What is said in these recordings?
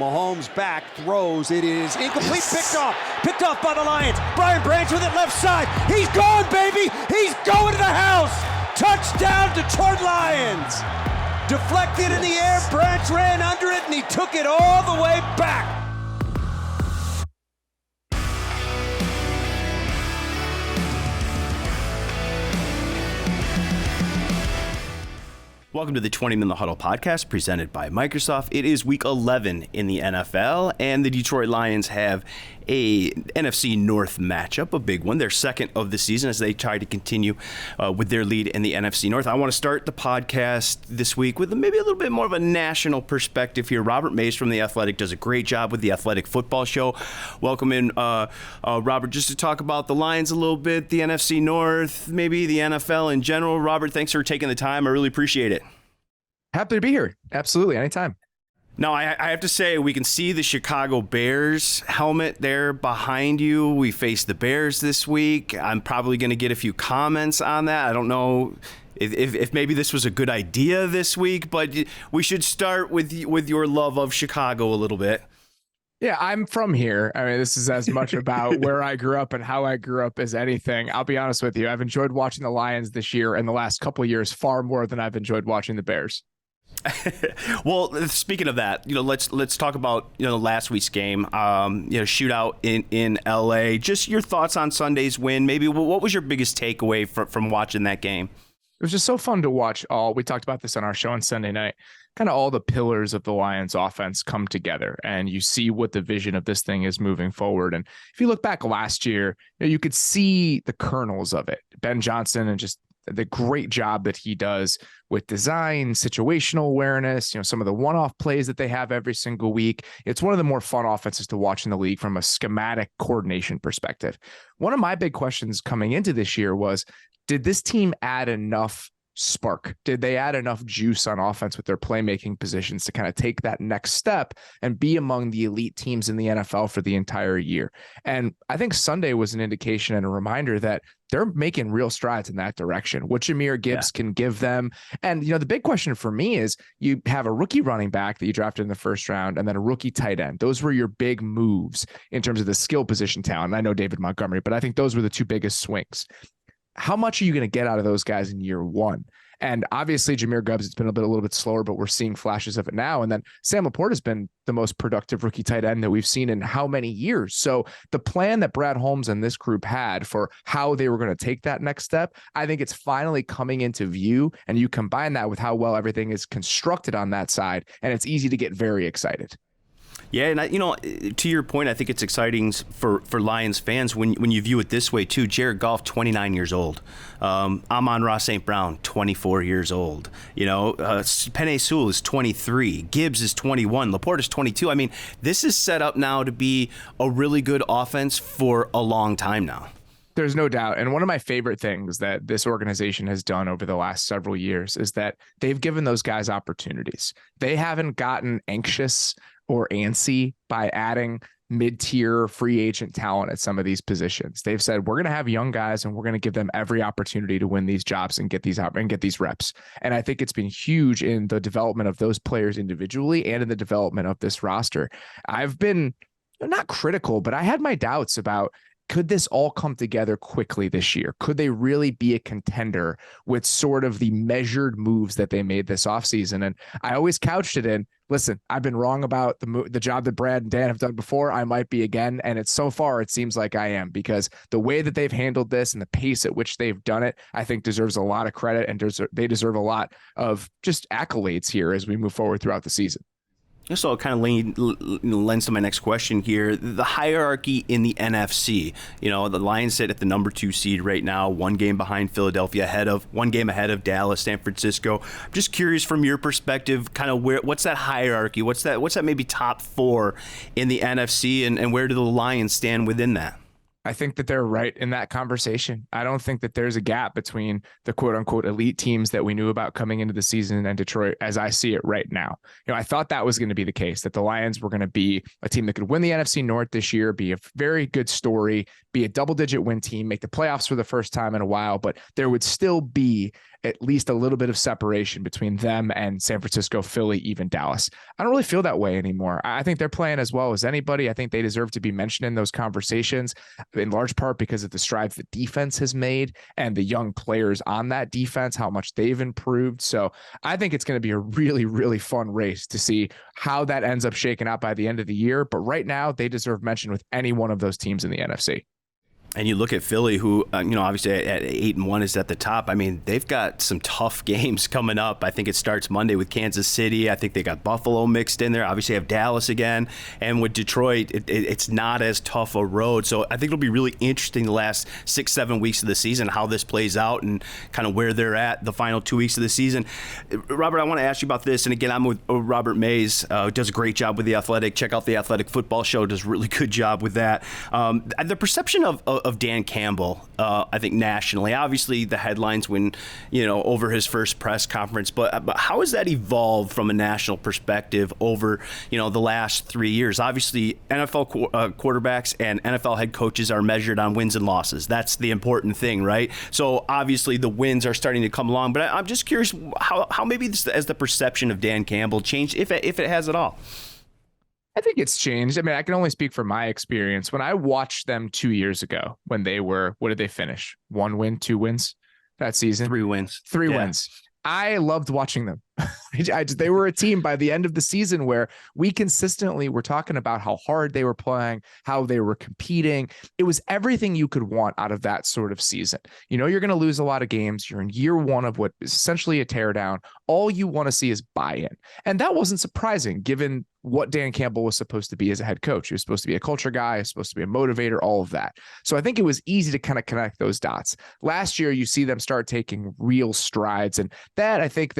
Mahomes back, throws. It is incomplete, picked off by the Lions. Brian Branch with it left side. He's gone, baby. He's going to the house. Touchdown, Detroit Lions. Deflected in the air, Branch ran under it, and he took it all the way back. Welcome to the Twentyman the Huddle podcast presented by Microsoft. It is week 11 in the NFL, and the Detroit Lions have a NFC North matchup, a big one, their second of the season as they try to continue with their lead in the NFC North. I want to start the podcast this week with maybe a little bit more of a national perspective here. Robert Mays from The Athletic does a great job with the Athletic Football Show. Welcome in, Robert, just to talk about the Lions a little bit, the NFC North, maybe the NFL in general. Robert, thanks for taking the time. I really appreciate it. Happy to be here. Absolutely. Anytime. Now, I have to say, we can see the Chicago Bears helmet there behind you. We face the Bears this week. I'm probably going to get a few comments on that. I don't know if maybe this was a good idea this week, but we should start with your love of Chicago a little bit. Yeah, I'm from here. I mean, this is as much about where I grew up and how I grew up as anything. I'll be honest with you. I've enjoyed watching the Lions this year and the last couple of years far more than I've enjoyed watching the Bears. Well, speaking of that, let's talk about last week's game, shootout in LA. Just your thoughts on Sunday's win. Maybe what was your biggest takeaway from watching that game? It was just so fun to watch. We talked about this on our show on Sunday night. Kind of all the pillars of the Lions offense come together, and you see what the vision of this thing is moving forward. And if you look back last year, you could see the kernels of it. Ben Johnson and just the great job that he does with design, situational awareness, some of the one-off plays that they have every single week. It's one of the more fun offenses to watch in the league from a schematic coordination perspective. One of my big questions coming into this year was, did this team add enough spark? Did they add enough juice on offense with their playmaking positions to kind of take that next step and be among the elite teams in the NFL for the entire year? And I think Sunday was an indication and a reminder that they're making real strides in that direction. What Jahmyr Gibbs can give them. And, the big question for me is you have a rookie running back that you drafted in the first round and then a rookie tight end. Those were your big moves in terms of the skill position talent. And I know David Montgomery, but I think those were the two biggest swings. How much are you going to get out of those guys in year one? And obviously Jahmyr Gibbs, it's been a little bit slower, but we're seeing flashes of it now. And then Sam LaPorta has been the most productive rookie tight end that we've seen in how many years? So the plan that Brad Holmes and this group had for how they were going to take that next step, I think it's finally coming into view. And you combine that with how well everything is constructed on that side, and it's easy to get very excited. Yeah, and to your point, I think it's exciting for Lions fans when you view it this way too. Jared Goff, 29 years old. Amon-Ra St. Brown, 24 years old. Penei Sewell is 23. Gibbs is 21. LaPorta is 22. I mean, this is set up now to be a really good offense for a long time now. There's no doubt. And one of my favorite things that this organization has done over the last several years is that they've given those guys opportunities. They haven't gotten anxious or antsy by adding mid-tier free agent talent at some of these positions. They've said, we're going to have young guys and we're going to give them every opportunity to win these jobs and get these reps. And I think it's been huge in the development of those players individually and in the development of this roster. I've been not critical, but I had my doubts about, could this all come together quickly this year? Could they really be a contender with sort of the measured moves that they made this offseason? And I always couched it in, listen, I've been wrong about the job that Brad and Dan have done before. I might be again. And it's so far, it seems like I am, because the way that they've handled this and the pace at which they've done it, I think deserves a lot of credit, and they deserve a lot of just accolades here as we move forward throughout the season. So I'll kind of lends to my next question here. The hierarchy in the NFC. The Lions sit at the number 2 seed right now, one game behind Philadelphia, one game ahead of Dallas, San Francisco. I'm just curious from your perspective, kind of what's that hierarchy? What's that maybe top 4 in the NFC, and where do the Lions stand within that? I think that they're right in that conversation. I don't think that there's a gap between the quote unquote elite teams that we knew about coming into the season and Detroit as I see it right now. I thought that was going to be the case, that the Lions were going to be a team that could win the NFC North this year, be a very good story, be a double-digit win team, make the playoffs for the first time in a while, but there would still be at least a little bit of separation between them and San Francisco, Philly, even Dallas. I don't really feel that way anymore. I think they're playing as well as anybody. I think they deserve to be mentioned in those conversations, in large part because of the strides the defense has made and the young players on that defense, how much they've improved. So I think it's going to be a really, really fun race to see how that ends up shaking out by the end of the year. But right now, they deserve mention with any one of those teams in the NFC. And you look at Philly, who, obviously at 8-1 is at the top. I mean, they've got some tough games coming up. I think it starts Monday with Kansas City. I think they got Buffalo mixed in there. Obviously, have Dallas again. And with Detroit, it's not as tough a road. So I think it'll be really interesting the last 6-7 weeks of the season, how this plays out and kind of where they're at the final 2 weeks of the season. Robert, I want to ask you about this. And again, I'm with Robert Mays, who does a great job with The Athletic. Check out The Athletic Football Show, does a really good job with that. The perception of Dan Campbell, I think nationally, obviously the headlines when, over his first press conference, but how has that evolved from a national perspective over, the last 3 years? Obviously, NFL quarterbacks and NFL head coaches are measured on wins and losses. That's the important thing, right? So obviously the wins are starting to come along, but I'm just curious how maybe this, as the perception of Dan Campbell changed, if it has at all. I think it's changed. I mean, I can only speak from my experience. When I watched them 2 years ago, when they were, what did they finish? 1 win, 2 wins that season? 3 wins. 3 wins. I loved watching them. They were a team by the end of the season where we consistently were talking about how hard they were playing, how they were competing. It was everything you could want out of that sort of season. You're going to lose a lot of games. You're in year one of what is essentially a teardown. All you want to see is buy-in. And that wasn't surprising given what Dan Campbell was supposed to be as a head coach. He was supposed to be a culture guy, he was supposed to be a motivator, all of that. So I think it was easy to kind of connect those dots. Last year, you see them start taking real strides. And that, I think,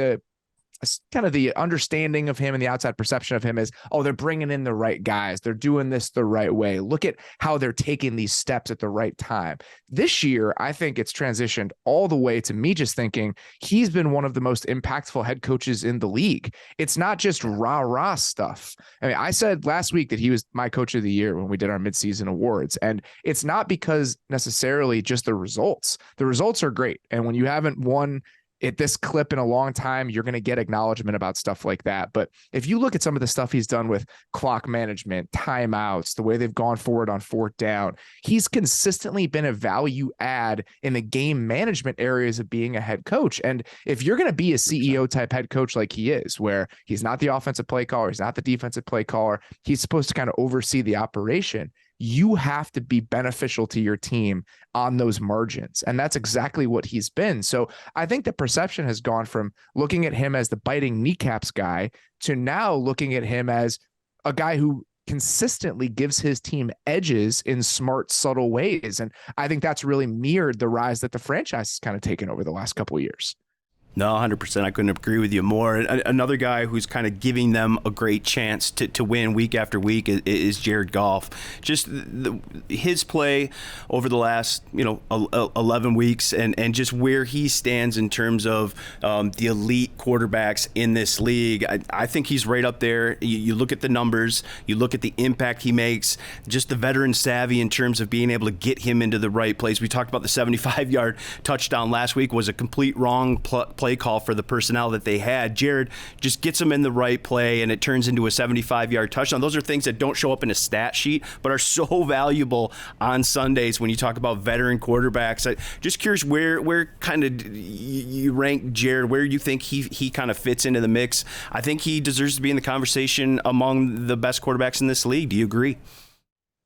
kind of the understanding of him and the outside perception of him is, they're bringing in the right guys. They're doing this the right way. Look at how they're taking these steps at the right time. This year, I think it's transitioned all the way to me just thinking he's been one of the most impactful head coaches in the league. It's not just rah-rah stuff. I mean, I said last week that he was my coach of the year when we did our midseason awards. And it's not because necessarily just the results. The results are great. And when you haven't won at this clip in a long time, you're going to get acknowledgement about stuff like that. But if you look at some of the stuff he's done with clock management, timeouts, the way they've gone forward on 4th down, he's consistently been a value add in the game management areas of being a head coach. And if you're going to be a CEO type head coach like he is, where he's not the offensive play caller, he's not the defensive play caller, he's supposed to kind of oversee the operation. You have to be beneficial to your team on those margins. And that's exactly what he's been. So I think the perception has gone from looking at him as the biting kneecaps guy to now looking at him as a guy who consistently gives his team edges in smart, subtle ways. And I think that's really mirrored the rise that the franchise has kind of taken over the last couple of years. No, 100%. I couldn't agree with you more. Another guy who's kind of giving them a great chance to win week after week is Jared Goff. Just his play over the last 11 weeks and just where he stands in terms of the elite quarterbacks in this league. I think he's right up there. You look at the numbers, you look at the impact he makes, just the veteran savvy in terms of being able to get him into the right place. We talked about the 75-yard touchdown last week was a complete wrong play call for the personnel that they had. Jared just gets them in the right play and it turns into a 75-yard touchdown. Those are things that don't show up in a stat sheet but are so valuable on Sundays when you talk about veteran quarterbacks. I'm just curious where kind of you rank Jared, where you think he kind of fits into the mix. I think he deserves to be in the conversation among the best quarterbacks in this league. Do you agree?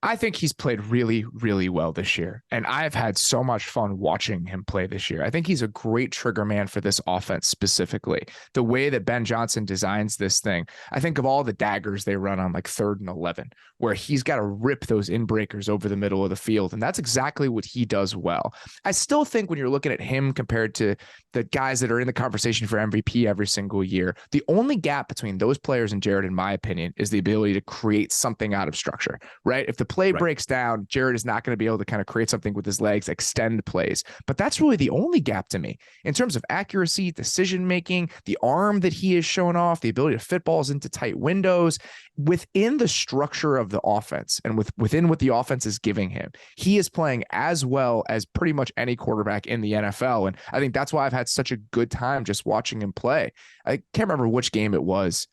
I think he's played really, really well this year. And I've had so much fun watching him play this year. I think he's a great trigger man for this offense specifically. The way that Ben Johnson designs this thing, I think of all the daggers they run on like 3rd and 11, where he's got to rip those in-breakers over the middle of the field. And that's exactly what he does well. I still think when you're looking at him compared to the guys that are in the conversation for MVP every single year, the only gap between those players and Jared, in my opinion, is the ability to create something out of structure, right? If the play breaks down, Jared is not going to be able to kind of create something with his legs, extend plays. But that's really the only gap to me in terms of accuracy, decision-making, the arm that he has shown off, the ability to fit balls into tight windows within the structure of the offense and within what the offense is giving him. He is playing as well as pretty much any quarterback in the NFL. And I think that's why I've had such a good time just watching him play. I can't remember which game it was.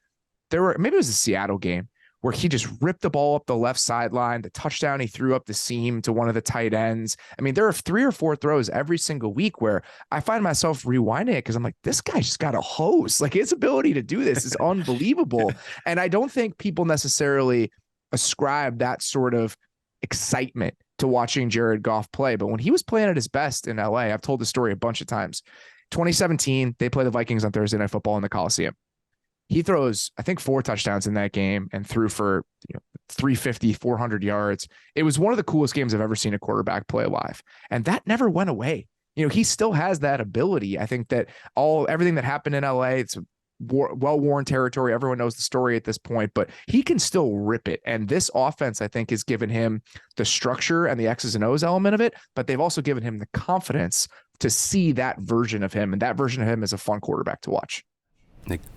Maybe it was a Seattle game where he just ripped the ball up the left sideline, the touchdown he threw up the seam to one of the tight ends. I mean, there are 3 or 4 throws every single week where I find myself rewinding it because I'm like, this guy just got a hose. Like, his ability to do this is unbelievable. And I don't think people necessarily ascribe that sort of excitement to watching Jared Goff play. But when he was playing at his best in LA, I've told the story a bunch of times. 2017, they play the Vikings on Thursday Night Football in the Coliseum. He throws, I think, 4 touchdowns in that game and threw for 350, 400 yards. It was one of the coolest games I've ever seen a quarterback play live. And that never went away. He still has that ability. I think that everything that happened in LA, it's well-worn territory. Everyone knows the story at this point, but he can still rip it. And this offense, I think, has given him the structure and the X's and O's element of it, but they've also given him the confidence to see that version of him. And that version of him is a fun quarterback to watch.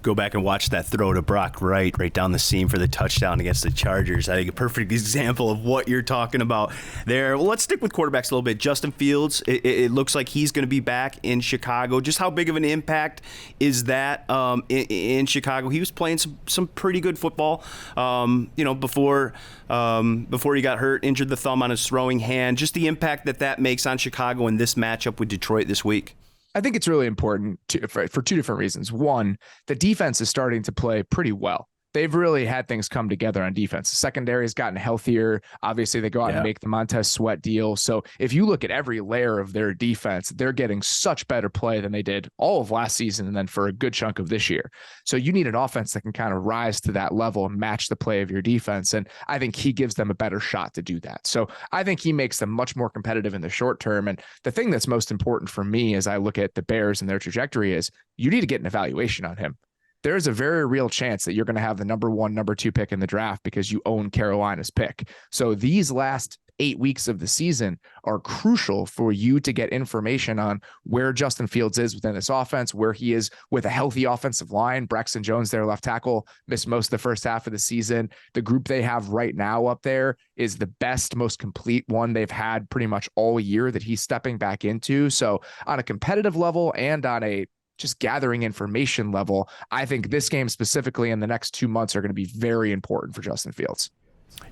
Go back and watch that throw to Brock Wright right down the seam for the touchdown against the Chargers. I think a perfect example of what you're talking about there. Well, let's stick with quarterbacks a little bit. Justin Fields, it looks like he's going to be back in Chicago. Just how big of an impact is that in Chicago? He was playing some pretty good football, before he got hurt, injured the thumb on his throwing hand. Just the impact that makes on Chicago in this matchup with Detroit this week. I think it's really important for 2 different reasons. One, the defense is starting to play pretty well. They've really had things come together on defense. The secondary has gotten healthier. Obviously, they go out and make the Montez Sweat deal. So if you look at every layer of their defense, they're getting such better play than they did all of last season and then for a good chunk of this year. So you need an offense that can kind of rise to that level and match the play of your defense. And I think he gives them a better shot to do that. So I think he makes them much more competitive in the short term. And the thing that's most important for me as I look at the Bears and their trajectory is you need to get an evaluation on him. There's a very real chance that you're going to have the number 1, number 2 pick in the draft because you own Carolina's pick. So these last 8 weeks of the season are crucial for you to get information on where Justin Fields is within this offense, where he is with a healthy offensive line. Braxton Jones, their left tackle, missed most of the first half of the season. The group they have right now up there is the best, most complete one they've had pretty much all year that he's stepping back into. So on a competitive level and on a just gathering information level, I think this game specifically in the next 2 months are going to be very important for Justin Fields.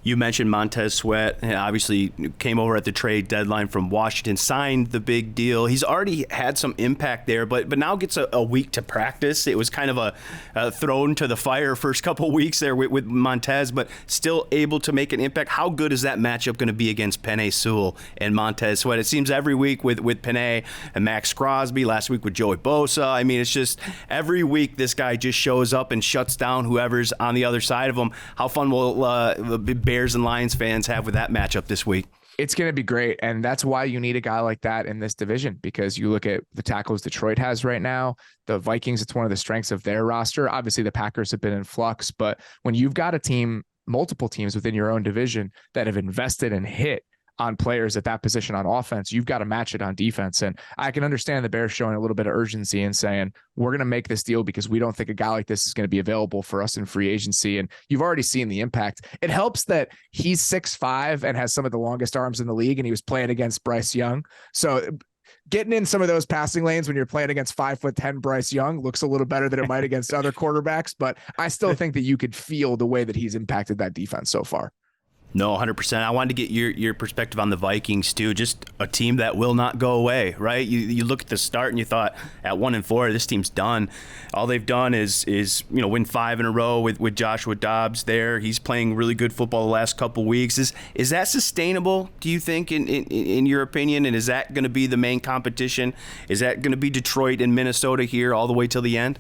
You mentioned Montez Sweat, obviously came over at the trade deadline from Washington, signed the big deal. He's already had some impact there, but now gets a week to practice. It was kind of a thrown to the fire first couple weeks there with Montez, but still able to make an impact. How good is that matchup going to be against Penei Sewell and Montez Sweat? It seems every week with Penei and Max Crosby, last week with Joey Bosa. I mean, it's just every week this guy just shows up and shuts down whoever's on the other side of him. How fun will the Bears and Lions fans have with that matchup this week? It's going to be great. And that's why you need a guy like that in this division, because you look at the tackles Detroit has right now, the Vikings, it's one of the strengths of their roster. Obviously, the Packers have been in flux, but when you've got a team, multiple teams within your own division that have invested and hit on players at that position on offense, you've got to match it on defense. And I can understand the Bears showing a little bit of urgency and saying, we're going to make this deal because we don't think a guy like this is going to be available for us in free agency. And you've already seen the impact. It helps that he's 6'5" and has some of the longest arms in the league, and he was playing against Bryce Young. So getting in some of those passing lanes when you're playing against 5'10" Bryce Young looks a little better than it might against other quarterbacks, but I still think that you could feel the way that he's impacted that defense so far. No, 100%. I wanted to get your perspective on the Vikings too. Just a team that will not go away, right? You look at the start and you thought at 1-4, this team's done. All they've done is win 5 in a row with Joshua Dobbs there. He's playing really good football the last couple weeks. Is that sustainable, do you think, in your opinion? And is that going to be the main competition? Is that going to be Detroit and Minnesota here all the way till the end?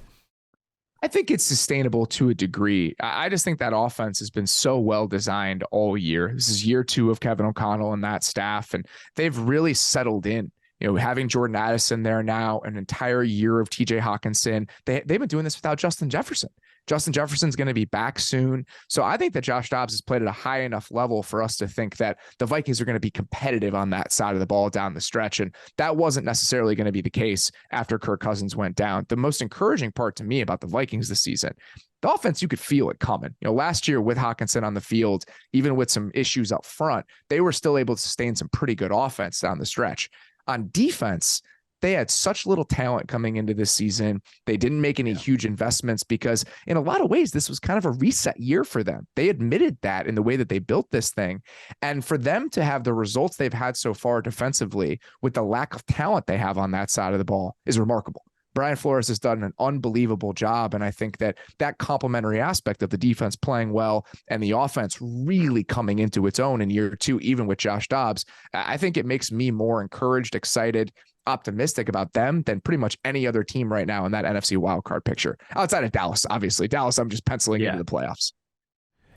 I think it's sustainable to a degree. I just think that offense has been so well designed all year. This is year 2 of Kevin O'Connell and that staff, and they've really settled in. Having Jordan Addison there now, an entire year of TJ Hawkinson. They've been doing this without Justin Jefferson. Justin Jefferson's going to be back soon. So I think that Josh Dobbs has played at a high enough level for us to think that the Vikings are going to be competitive on that side of the ball down the stretch. And that wasn't necessarily going to be the case after Kirk Cousins went down. The most encouraging part to me about the Vikings this season, the offense, you could feel it coming. Last year with Hutchinson on the field, even with some issues up front, they were still able to sustain some pretty good offense down the stretch. On defense, they had such little talent coming into this season. They didn't make any huge investments because in a lot of ways, this was kind of a reset year for them. They admitted that in the way that they built this thing. And for them to have the results they've had so far defensively with the lack of talent they have on that side of the ball is remarkable. Brian Flores has done an unbelievable job. And I think that complementary aspect of the defense playing well and the offense really coming into its own in year 2, even with Josh Dobbs, I think it makes me more encouraged, excited, optimistic about them than pretty much any other team right now in that NFC wildcard picture. Outside of Dallas, obviously. Dallas, I'm just penciling into the playoffs.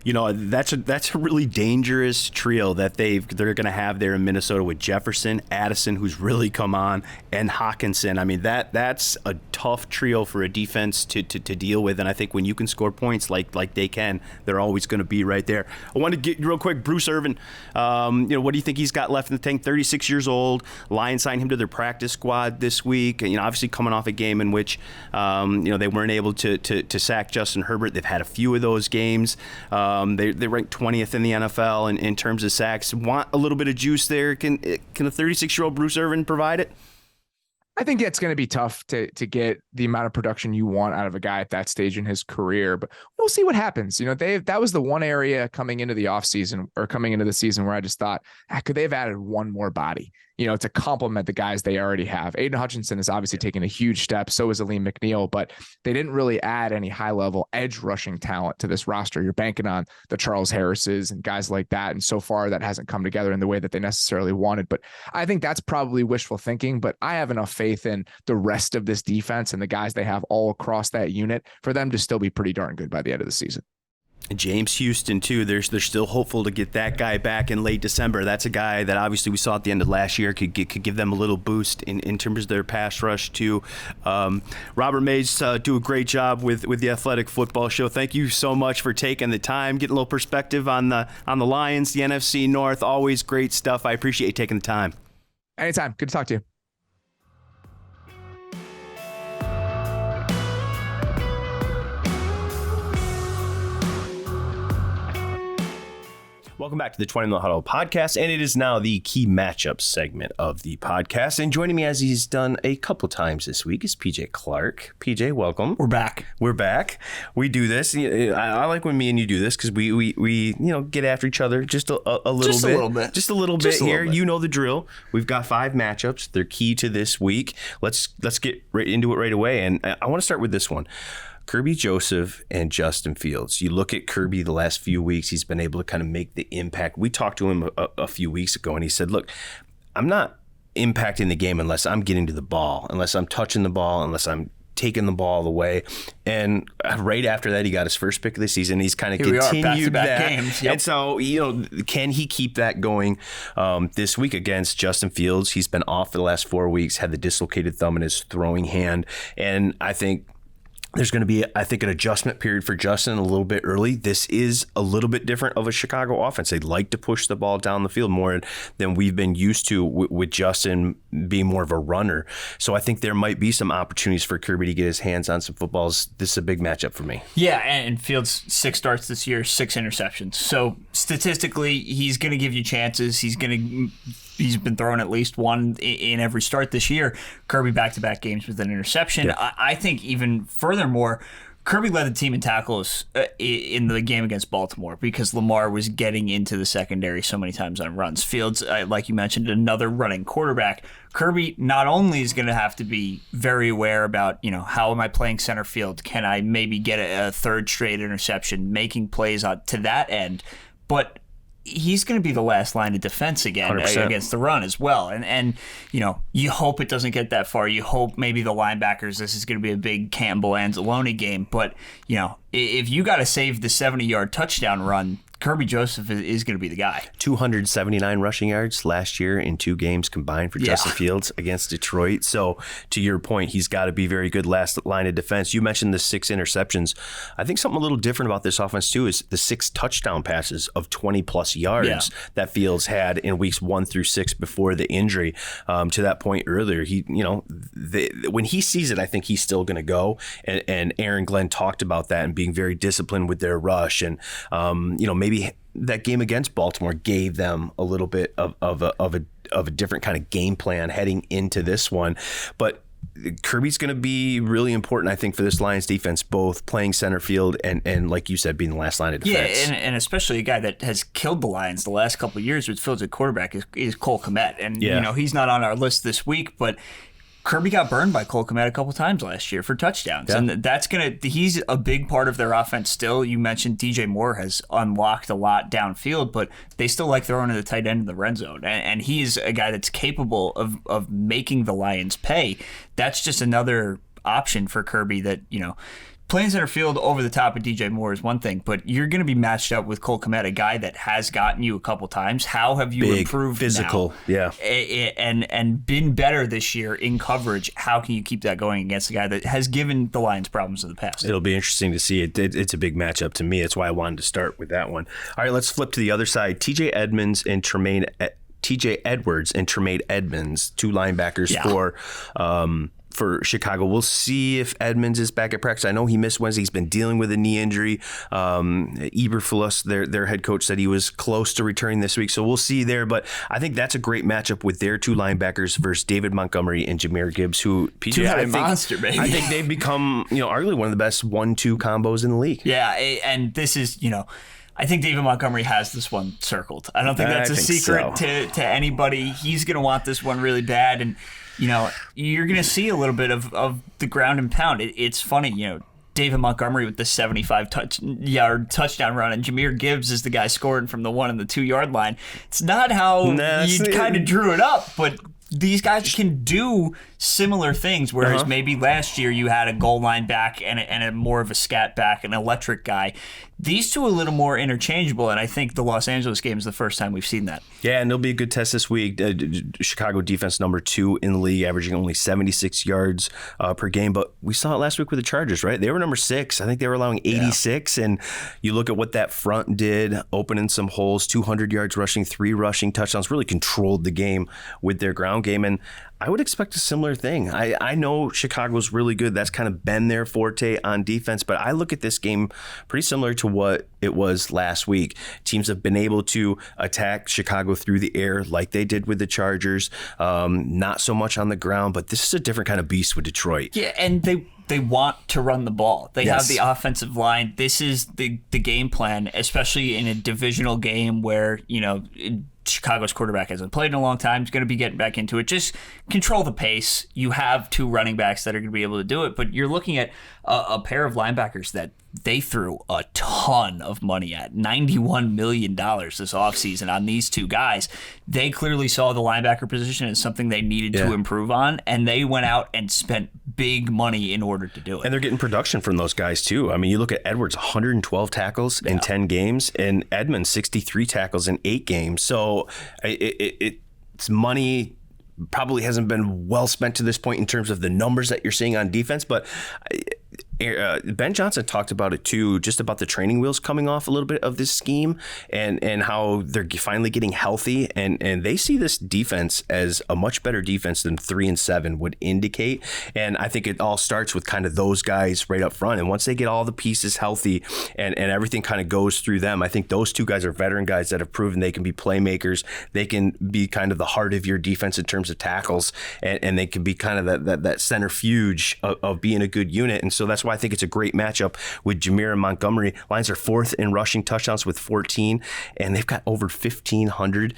That's a really dangerous trio that they're going to have there in Minnesota with Jefferson, Addison, who's really come on, and Hutchinson. I mean, that's a tough trio for a defense to deal with. And I think when you can score points like they can, they're always going to be right there. I want to get real quick, Bruce Irvin. What do you think he's got left in the tank? 36 years old. Lions signed him to their practice squad this week. Obviously coming off a game in which they weren't able to sack Justin Herbert. They've had a few of those games. They ranked 20th in the NFL in terms of sacks. Want a little bit of juice there? Can a 36-year-old Bruce Irvin provide it? I think it's going to be tough to get the amount of production you want out of a guy at that stage in his career, but we'll see what happens. That was the one area coming into the offseason or coming into the season where I just thought, could they have added one more body, to complement the guys they already have? Aidan Hutchinson is obviously taking a huge step. So is Aleem McNeil, but they didn't really add any high level edge rushing talent to this roster. You're banking on the Charles Harrises and guys like that. And so far that hasn't come together in the way that they necessarily wanted, but I think that's probably wishful thinking, but I have enough faith in the rest of this defense and the guys they have all across that unit for them to still be pretty darn good by the end of the season. James Houston, too. They're still hopeful to get that guy back in late December. That's a guy that obviously we saw at the end of last year could give them a little boost in terms of their pass rush, too. Robert Mays do a great job with the Athletic Football Show. Thank you so much for taking the time, getting a little perspective on the Lions, the NFC North. Always great stuff. I appreciate you taking the time. Anytime. Good to talk to you. Welcome back to the Twentyman Huddle podcast, and it is now the key matchup segment of the podcast. And joining me, as he's done a couple times this week, is PJ Clark. PJ, welcome. We're back. We do this. I like when me and you do this because we get after each other just a little bit. Just a little bit here. You know the drill. We've got 5 matchups. They're key to this week. Let's get right into it right away. And I want to start with this one. Kirby Joseph and Justin Fields. You look at Kirby the last few weeks, he's been able to kind of make the impact. We talked to him a few weeks ago, and he said, look, I'm not impacting the game unless I'm getting to the ball, unless I'm touching the ball, unless I'm taking the ball away. And right after that, he got his first pick of the season. He's kind of continued that. Games. Yep. And so, can he keep that going this week against Justin Fields? He's been off for the last 4 weeks, had the dislocated thumb in his throwing hand. And I think there's going to be, an adjustment period for Justin a little bit early. This is a little bit different of a Chicago offense. They like to push the ball down the field more than we've been used to with Justin being more of a runner. So I think there might be some opportunities for Kirby to get his hands on some footballs. This is a big matchup for me. Yeah, and Fields 6 starts this year, 6 interceptions. So statistically, he's going to give you chances. He's been throwing at least one in every start this year. Kirby back-to-back games with an interception. Yeah. I think even furthermore, Kirby led the team in tackles in the game against Baltimore because Lamar was getting into the secondary so many times on runs. Fields, like you mentioned, another running quarterback. Kirby not only is going to have to be very aware about, how am I playing center field? Can I maybe get a third straight interception, making plays to that end, but he's going to be the last line of defense again 100%. Against the run as well. And you hope it doesn't get that far. You hope maybe the linebackers, this is going to be a big Campbell Anzalone game. But, if you got to save the 70-yard touchdown run, Kirby Joseph is going to be the guy. 279 rushing yards last year in 2 games combined for Justin Fields against Detroit. So to your point, he's got to be very good last line of defense. You mentioned the 6 interceptions. I think something a little different about this offense too is the 6 touchdown passes of 20+ yards that Fields had in weeks 1 through 6 before the injury. To that point earlier, when he sees it, I think he's still going to go. And Aaron Glenn talked about that and being very disciplined with their rush. And maybe that game against Baltimore gave them a little bit of a different kind of game plan heading into this one. But Kirby's going to be really important, I think, for this Lions defense, both playing center field and like you said, being the last line of defense. Yeah, and especially a guy that has killed the Lions the last couple of years with Fields at quarterback is Cole Kmet. And, he's not on our list this week, but Kirby got burned by Cole Kmet a couple times last year for touchdowns. Yeah. And he's a big part of their offense still. You mentioned DJ Moore has unlocked a lot downfield, but they still like throwing to the tight end in the red zone. And he's a guy that's capable of making the Lions pay. That's just another option for Kirby that, playing center field over the top of DJ Moore is one thing, but you're going to be matched up with Cole Kmet, a guy that has gotten you a couple times. How have you improved physical now? And been better this year in coverage? How can you keep that going against a guy that has given the Lions problems in the past? It'll be interesting to see. It's a big matchup to me. That's why I wanted to start with that one. All right, let's flip to the other side. TJ Edwards and Tremaine Edmonds, 2 linebackers for Chicago. We'll see if Edmonds is back at practice. I know he missed Wednesday. He's been dealing with a knee injury. Eberflus, their head coach, said he was close to returning this week, so we'll see there. But I think that's a great matchup with their 2 linebackers versus David Montgomery and Jahmyr Gibbs, who PJ, monster, baby. I think they've become, arguably one of the best 1-2 combos in the league. Yeah, and this is, I think David Montgomery has this one circled. I don't think that's a secret to anybody. He's going to want this one really bad, and you're going to see a little bit of the ground and pound. It's funny, David Montgomery with the 75-yard touchdown run, and Jahmyr Gibbs is the guy scoring from the 1 and the 2-yard line. It's not how you kind of drew it up, but these guys can do similar things, whereas maybe last year you had a goal line back and a more of a scat back, an electric guy. These two are a little more interchangeable, and I think the Los Angeles game is the first time we've seen that. Yeah, and it'll be a good test this week. Chicago defense number 2 in the league, averaging only 76 yards per game. But we saw it last week with the Chargers, right? They were number 6. I think they were allowing 86. Yeah. And you look at what that front did, opening some holes, 200 yards rushing, 3 rushing touchdowns, really controlled the game with their ground game. And I would expect a similar thing. I know Chicago's really good. That's kind of been their forte on defense, but I look at this game pretty similar to what it was last week. Teams have been able to attack Chicago through the air like they did with the Chargers, not so much on the ground, but this is a different kind of beast with Detroit. Yeah, and they want to run the ball. They have the offensive line. This is the game plan, especially in a divisional game where, Chicago's quarterback hasn't played in a long time. He's going to be getting back into it. Just control the pace. You have 2 running backs that are going to be able to do it, but you're looking at a pair of linebackers that they threw a ton of money at, $91 million this offseason on these 2 guys. They clearly saw the linebacker position as something they needed to improve on, and they went out and spent big money in order to do it. And they're getting production from those guys, too. I mean, you look at Edwards, 112 tackles in 10 games, and Edmonds, 63 tackles in 8 games. So it's money probably hasn't been well spent to this point in terms of the numbers that you're seeing on defense, but Ben Johnson talked about it too, just about the training wheels coming off a little bit of this scheme and how they're finally getting healthy, and they see this defense as a much better defense than 3-7 would indicate. And I think it all starts with kind of those guys right up front, and once they get all the pieces healthy and everything kind of goes through them, I think those 2 guys are veteran guys that have proven they can be playmakers. They can be kind of the heart of your defense in terms of tackles, and they can be kind of that centrifuge of being a good unit. And so that's why I think it's a great matchup with Jahmyr and Montgomery. Lions are 4th in rushing touchdowns with 14, and they've got over 1,500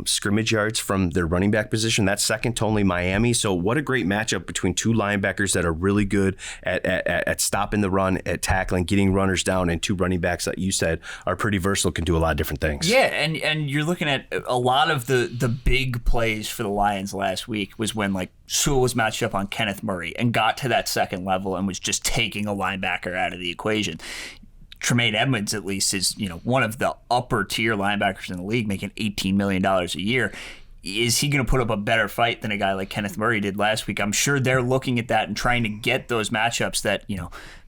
scrimmage yards from their running back position. That's second to only Miami. So what a great matchup between 2 linebackers that are really good at stopping the run, at tackling, getting runners down, and 2 running backs that you said are pretty versatile, can do a lot of different things. Yeah, and you're looking at a lot of the big plays for the Lions last week was when Sewell was matched up on Kenneth Murray and got to that second level and was just taking a linebacker out of the equation. Tremaine Edmonds, at least, is one of the upper tier linebackers in the league, making $18 million a year. Is he going to put up a better fight than a guy like Kenneth Murray did last week? I'm sure they're looking at that and trying to get those matchups that,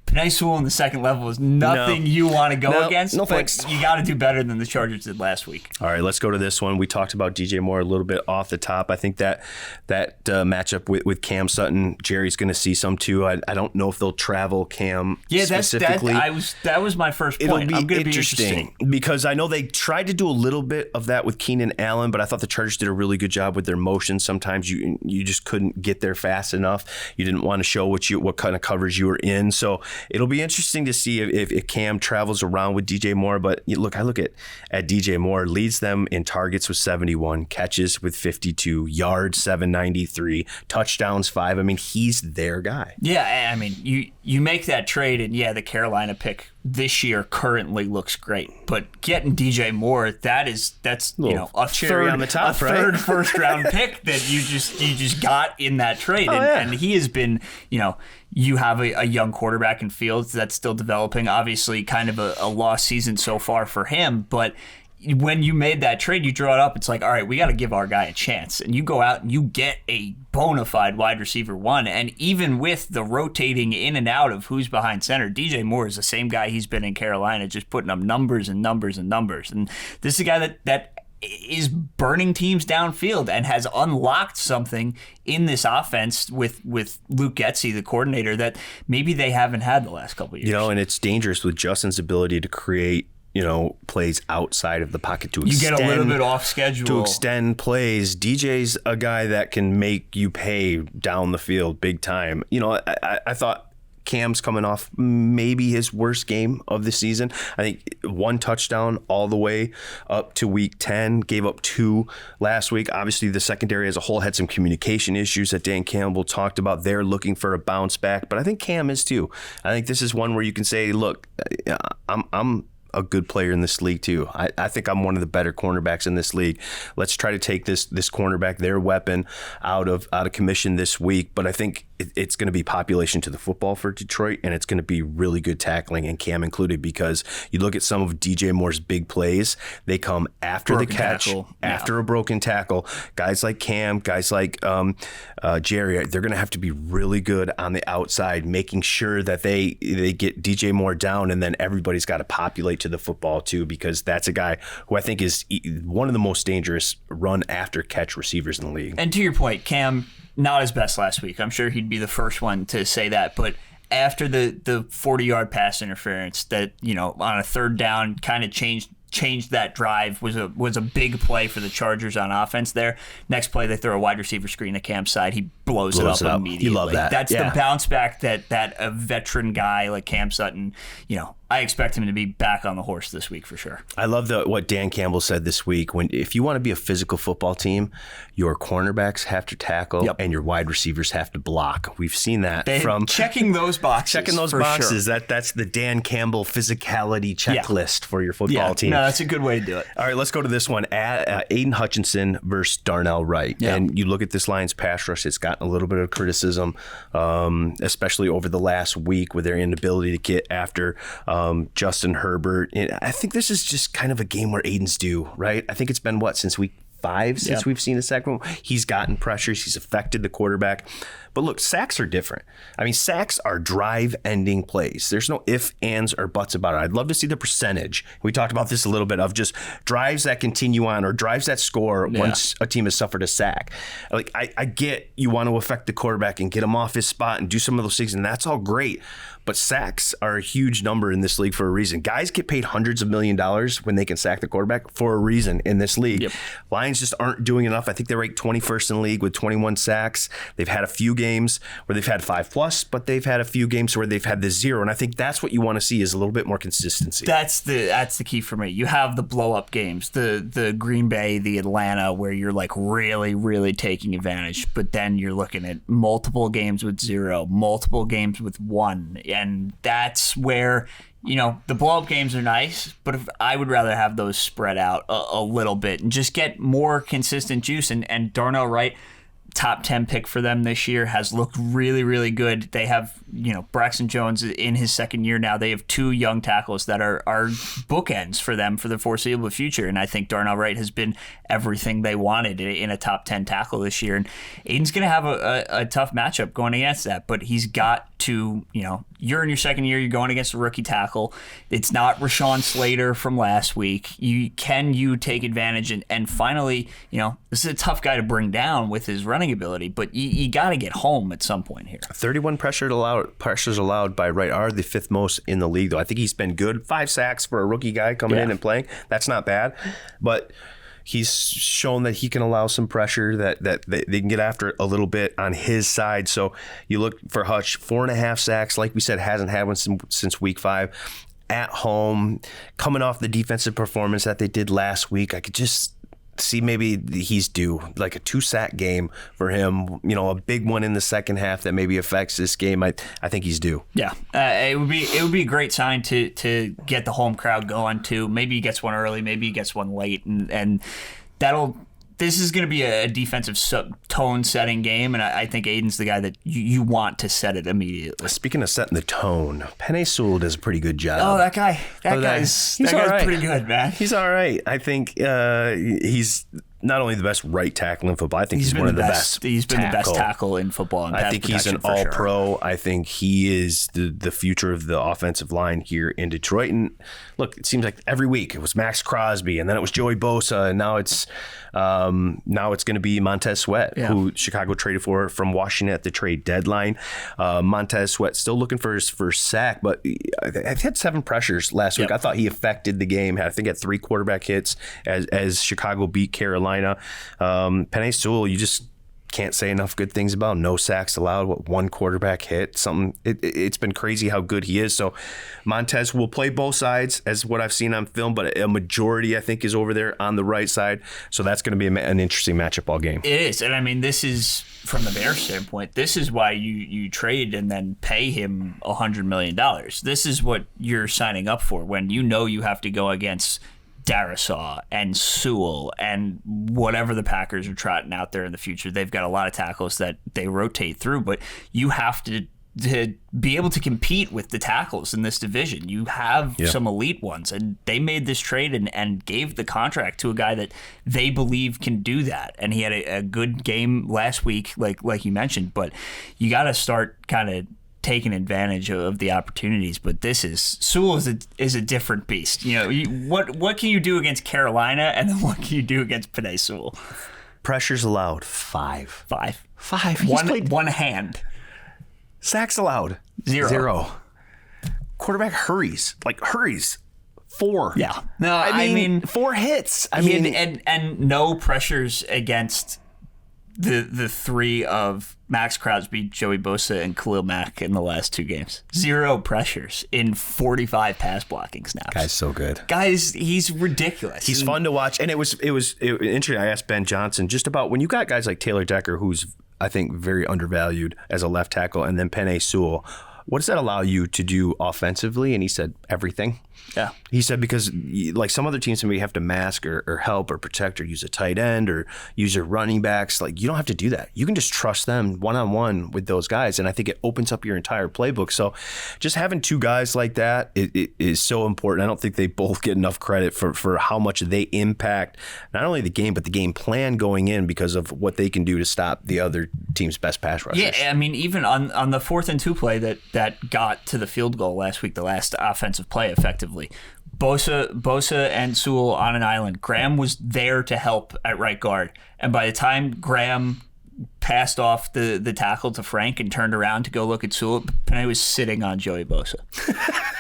Penei Sewell in the second level is nothing you want to go against. No but thanks. You got to do better than the Chargers did last week. All right, let's go to this one. We talked about DJ Moore a little bit off the top. I think that matchup with Cam Sutton, Jerry's going to see some too. I don't know if they'll travel Cam specifically. That was my first point. It'll be interesting because I know they tried to do a little bit of that with Keenan Allen, but I thought the Chargers did a really good job with their motion. Sometimes you just couldn't get there fast enough. You didn't want to show what kind of coverage you were in. So it'll be interesting to see if Cam travels around with DJ Moore. But I look at DJ Moore, leads them in targets with 71, catches with 52, yards 793, touchdowns 5. I mean, he's their guy. Yeah, I mean, you make that trade, and the Carolina pick this year currently looks great. But getting DJ Moore, that's a cherry on the top, right? Third first round pick that you just got in that trade, and he has been, you have a young quarterback in Fields that's still developing. Obviously, kind of a lost season so far for him, but when you made that trade, you draw it up, it's like, all right, we got to give our guy a chance. And you go out and you get a bona fide wide receiver 1. And even with the rotating in and out of who's behind center, DJ Moore is the same guy he's been in Carolina, just putting up numbers and numbers and numbers. And this is a guy that is burning teams downfield and has unlocked something in this offense with Luke Getsy, the coordinator, that maybe they haven't had the last couple of years. And it's dangerous with Justin's ability to create plays outside of the pocket to extend. You get a little bit off schedule. To extend plays. DJ's a guy that can make you pay down the field big time. I thought Cam's coming off maybe his worst game of the season. I think 1 touchdown all the way up to week 10, gave up 2 last week. Obviously, the secondary as a whole had some communication issues that Dan Campbell talked about. They're looking for a bounce back, but I think Cam is too. I think this is one where you can say, look, I'm a good player in this league too. I think I'm one of the better cornerbacks in this league. Let's try to take this cornerback, their weapon, out of commission this week. But I think it's going to be population to the football for Detroit, and it's going to be really good tackling, and Cam included, because you look at some of DJ Moore's big plays, they come after the catch, after a broken tackle. Guys like Cam, guys like Jerry, they're going to have to be really good on the outside, making sure that they get DJ Moore down, and then everybody's got to populate to the football too, because that's a guy who I think is one of the most dangerous run after catch receivers in the league. And to your point, Cam, not his best last week. I'm sure he'd be the first one to say that, but after the 40-yard pass interference that, on a third down kind of changed that drive, was a big play for the Chargers on offense there. Next play, they throw a wide receiver screen at Cam's side. He blows it up immediately. You love that. That's the bounce back that a veteran guy like Cam Sutton, I expect him to be back on the horse this week for sure. I love what Dan Campbell said this week. If you want to be a physical football team, your cornerbacks have to tackle and your wide receivers have to block. We've seen that from checking those boxes. Sure. That's the Dan Campbell physicality checklist for your football team. No, that's a good way to do it. All right, let's go to this one. Aidan Hutchinson versus Darnell Wright. Yeah. And you look at this Lions pass rush, it's gotten a little bit of criticism, especially over the last week with their inability to get after Justin Herbert. And I think this is just kind of a game where Aiden's due, right? I think it's been, since week 5 since we've seen a second one. He's gotten pressures. He's affected the quarterback. But look, sacks are different. I mean, sacks are drive-ending plays. There's no ifs, ands, or buts about it. I'd love to see the percentage. We talked about this a little bit, of just drives that continue on or drives that score once a team has suffered a sack. Like, I get you want to affect the quarterback and get him off his spot and do some of those things, and that's all great. But sacks are a huge number in this league for a reason. Guys get paid hundreds of $1 millions when they can sack the quarterback for a reason in this league. Yep. Lions just aren't doing enough. I think they're ranked 21st in the league with 21 sacks. They've had a few games where they've had 5+, but they've had a few games where they've had the 0. And I think that's what you want to see, is a little bit more consistency. That's the key for me. You have the blow-up games, the Green Bay, the Atlanta, where you're like really, really taking advantage. But then you're looking at multiple games with 0, multiple games with 1. And that's where, the blow-up games are nice, but I would rather have those spread out a little bit and just get more consistent juice. And Darnell Wright, top 10 pick for them this year, has looked really, really good. They have, Braxton Jones in his second year now. They have 2 young tackles that are bookends for them for the foreseeable future. And I think Darnell Wright has been everything they wanted in a top 10 tackle this year. And Aidan's going to have a tough matchup going against that, but he's got to, you're in your second year, you're going against a rookie tackle. It's not Rashawn Slater from last week. Can you take advantage? And finally, this is a tough guy to bring down with his running ability, but you got to get home at some point here. 31 pressures allowed by Wright are the 5th most in the league, though. I think he's been good. 5 sacks for a rookie guy coming in and playing. That's not bad. But he's shown that he can allow some pressure, that they can get after it a little bit on his side. So you look for Hutch, 4.5 sacks. Like we said, hasn't had one since week 5. At home, coming off the defensive performance that they did last week, I could just see maybe he's due like a 2-sack game for him, a big one in the second half that maybe affects this game. I think he's due. Yeah, it would be a great sign to get the home crowd going too. Maybe he gets one early, maybe he gets one late, and this is going to be a defensive tone-setting game, and I think Aidan's the guy that you want to set it immediately. Speaking of setting the tone, Penei Sewell does a pretty good job. Oh, that guy's pretty good, man. He's all right. I think he's not only the best right tackle in football, I think he's one of the best. He's been the best tackle in football. I think he's an all-pro. I think he is the future of the offensive line here in Detroit. And look, it seems like every week it was Max Crosby, and then it was Joey Bosa, and now it's going to be Montez Sweat, who Chicago traded for from Washington at the trade deadline. Montez Sweat still looking for his first sack, but I had 7 pressures last week. I thought he affected the game. I think had 3 quarterback hits as Chicago beat Carolina. Penei Sewell, you just can't say enough good things about. No sacks allowed, 1 quarterback hit. It's been crazy how good he is. So Montez will play both sides as what I've seen on film, but a majority I think is over there on the right side. So that's going to be an interesting matchup all game. It is. And I mean, this is, from the Bears standpoint, this is why you trade and then pay him $100 million. This is what you're signing up for when you have to go against Darisaw and Sewell and whatever the Packers are trotting out there in the future. They've got a lot of tackles that they rotate through, but you have to be able to compete with the tackles in this division. You have some elite ones, and they made this trade and gave the contract to a guy that they believe can do that. And he had a good game last week, like you mentioned, but you got to start kind of taking advantage of the opportunities. But Sewell is a different beast. What can you do against Carolina, and then what can you do against Penei Sewell? Pressures allowed 5. 5. One hand. Sacks allowed 0. Quarterback hurries 4. Yeah. No, I mean 4 hits. And no pressures against the 3 of Max Crosby, Joey Bosa, and Khalil Mack in the last 2 games. 0 pressures in 45 pass blocking snaps. Guy's so good. He's ridiculous. He's fun to watch, and it was interesting. I asked Ben Johnson just about when you got guys like Taylor Decker, who's I think very undervalued as a left tackle, and then Penei Sewell. What does that allow you to do offensively? And he said everything. Yeah. He said because like some other teams maybe have to mask or help or protect or use a tight end or use your running backs. Like you don't have to do that. You can just trust them one-on-one with those guys. And I think it opens up your entire playbook. So just having 2 guys like that it is so important. I don't think they both get enough credit for how much they impact not only the game, but the game plan going in because of what they can do to stop the other team's best pass rushers. Yeah, I mean, even on the 4th and 2 play that got to the field goal last week, the last offensive play effectively, Bosa and Sewell on an island. Graham was there to help at right guard. And by the time Graham passed off the tackle to Frank and turned around to go look at Sewell, Penei was sitting on Joey Bosa.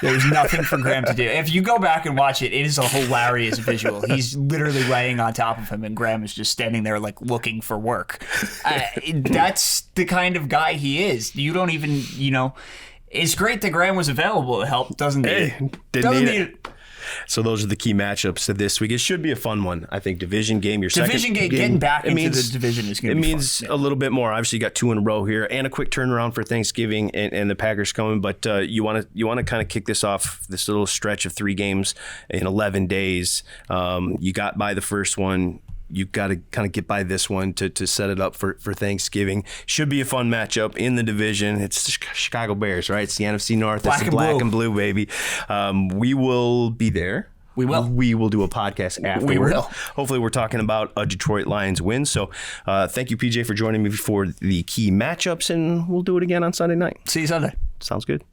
There was nothing for Graham to do. If you go back and watch it, it is a hilarious visual. He's literally laying on top of him, and Graham is just standing there like looking for work. That's the kind of guy he is. You don't even, it's great that Graham was available to help. Doesn't need it. So those are the key matchups of this week. It should be a fun one. I think division game. Getting back into the division is going to be fun. It means a little bit more. Obviously, you got 2 in a row here, and a quick turnaround for Thanksgiving and the Packers coming. But you want to kind of kick this off, this little stretch of 3 games in 11 days. You got by the first one. you got to kind of get by this one to set it up for Thanksgiving. Should be a fun matchup in the division. It's the Chicago Bears, right? It's the NFC North. It's the black and blue, baby. We will be there. We will. We will do a podcast afterward. We will. Hopefully we're talking about a Detroit Lions win. So thank you, PJ, for joining me for the key matchups, and we'll do it again on Sunday night. See you Sunday. Sounds good.